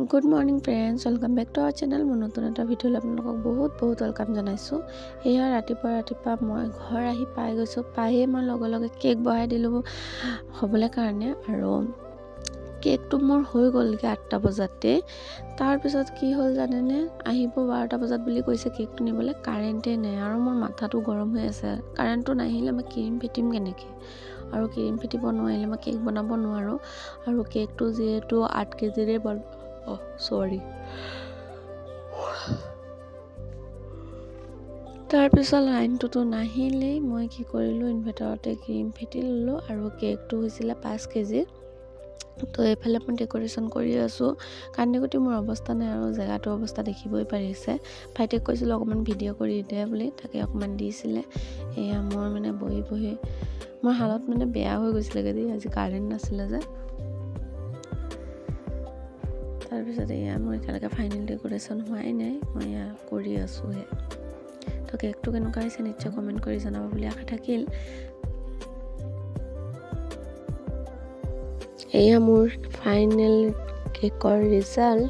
Good morning friends, welcome back to our channel. মোৰ নতুন এটা ভিডিঅ'লৈ আপোনালোকক বহুত ৱেলকাম জনাইছোঁ। এয়া ৰাতিপুৱা মই ঘৰ আহি পাই গৈছোঁ। পায়ে মই লগে কেক বহাই দিলোঁ হ'বলৈ কাৰণে, আৰু কেকটো মোৰ হৈ গ'লগৈ 8টা বজাতে। তাৰপিছত কি হ'ল জানেনে, আহিব 12টা বজাত বুলি কৈছে কেকটো নিবলৈ, কাৰেণ্টেই নাই আৰু মোৰ মাথাটো গৰম হৈ আছে। কাৰেণ্টটো নাহিলে মই ক্ৰীম ফেটিম কেনেকৈ, আৰু ক্ৰীম ফেটিব নোৱাৰিলে মই কেক বনাব নোৱাৰোঁ। আৰু কেকটো যিহেতু 8 কেজিৰে তাৰপিছত লাইনটোতো নাহিলেই মই কি কৰিলোঁ, ইনভাৰ্টাৰতে ক্ৰীম ফেটি ল'লোঁ। আৰু কেকটো হৈছিলে 5 কেজি। তো এইফালে মই ডেক'ৰেশ্যন কৰি আছোঁ। কান্দিকুটি মোৰ অৱস্থা নাই, আৰু জেগাটোৰ অৱস্থা দেখিবই পাৰিছে। ভাইটিক কৈছিলোঁ অকণমান ভিডিঅ' কৰি দে বুলি, তাকে অকণমান দিছিলে। এয়া মই মানে বহি মোৰ হালত মানে বেয়া হৈ গৈছিলেগৈ দেই, আজি কাৰেণ্ট নাছিলে যে। তাৰপিছত এয়া মোৰ এতিয়ালৈকে ফাইনেল ডেক'ৰেশ্যন হোৱাই নাই, মই এয়া কৰি আছোঁহে। তো কেকটো কেনেকুৱা হৈছে নিশ্চয় কমেণ্ট কৰি জনাব বুলি আশা থাকিল। এয়া মোৰ ফাইনেল কেকৰ ৰিজাল্ট।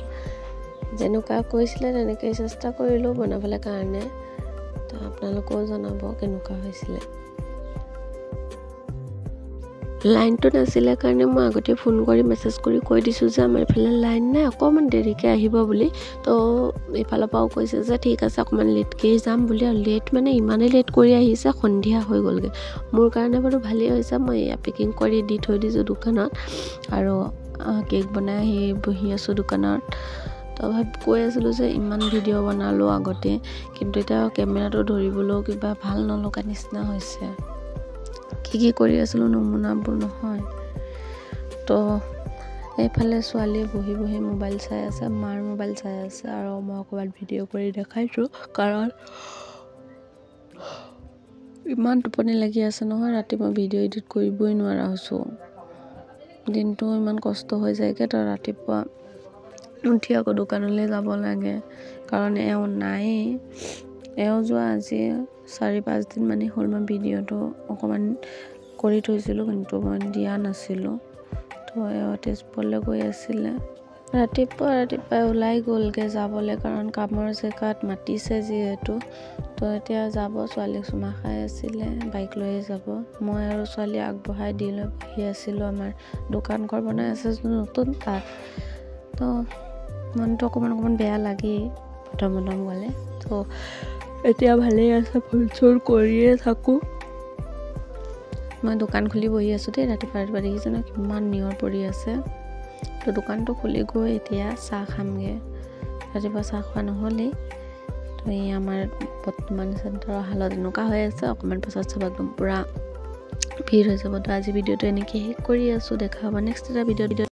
যেনেকুৱা কৈছিলে তেনেকৈ চেষ্টা কৰিলোঁ বনাবলৈ কাৰণে। তো আপোনালোকেও জনাব কেনেকুৱা হৈছিলে। লাইনটো নাছিলে কাৰণে মই আগতে ফোন কৰি মেছেজ কৰি কৈ দিছোঁ যে আমাৰ এইফালে লাইন নাই, অকণমান দেৰিকৈ আহিব বুলি। তো এইফালৰ পৰাও কৈছে যে ঠিক আছে অকণমান লেটকৈ যাম বুলি। আৰু লেট মানে ইমানেই লেট কৰি আহিছে, সন্ধিয়া হৈ গ'লগৈ। মোৰ কাৰণে বাৰু ভালেই হৈছে, মই এয়া পেকিং কৰি দি থৈ দিছোঁ দোকানত, আৰু কেক বনাই আহি বহি আছোঁ দোকানত। তো কৈ আছিলোঁ যে ইমান ভিডিঅ' বনালোঁ আগতে, কিন্তু এতিয়া কেমেৰাটো ধৰিবলৈও কিবা ভাল নলগা নিচিনা হৈছে। কি কৰি আছিলোঁ নমুনাবোৰ নহয়। তো এইফালে ছোৱালীয়ে বহি মোবাইল চাই আছে, মাৰ মোবাইল চাই আছে, আৰু মই অকণমান ভিডিঅ' কৰি দেখাইছোঁ। কাৰণ ইমান টোপনি লাগি আছে নহয়, ৰাতি মই ভিডিঅ' এডিট কৰিবই নোৱাৰা হৈছোঁ। দিনটো ইমান কষ্ট হৈ যায়গৈ। তো ৰাতিপুৱা উঠি আকৌ দোকানলৈ যাব লাগে, কাৰণ এওঁ নায়েই। এওঁ যোৱা আজি 4-5 দিন মানে হ'ল। মই ভিডিঅ'টো অকণমান কৰি থৈছিলোঁ, কিন্তু মই দিয়া নাছিলোঁ। তো এওঁ তেজপুৰলৈ গৈ আছিলে। ৰাতিপুৱাই ওলাই গ'লগৈ যাবলৈ, কাৰণ কামৰ জেগাত মাতিছে যিহেতু। তো এতিয়া যাব, ছোৱালীক চুমা খাই আছিলে, বাইক লৈয়ে যাব। মই আৰু ছোৱালী আগবঢ়াই দি লৈ বহি আছিলোঁ। আমাৰ দোকান ঘৰ বনাই আছে নতুন তাত। তো মনটো অকণমান বেয়া লাগেই প্ৰথম গ'লে। তো এতিয়া ভালেই আছে, ফুল চুল কৰিয়ে থাকোঁ। মই দোকান খুলি বহি আছোঁ দেই। ৰাতিপুৱা দেখিছে ন কিমান নিয়ৰ পৰি আছে। তো দোকানটো খুলি গৈ এতিয়া চাহ খামগৈ। ৰাতিপুৱা চাহ খোৱা নহ'লেই। তো এই আমাৰ বৰ্তমান চেণ্টাৰৰ হালত এনেকুৱা হৈ আছে, অকণমান পাছত চব একদম পূৰা ভিৰ হৈ যাব। তো আজি ভিডিঅ'টো এনেকৈ শেষ কৰি আছোঁ। দেখা হ'ব নেক্সট এটা ভিডিঅ'।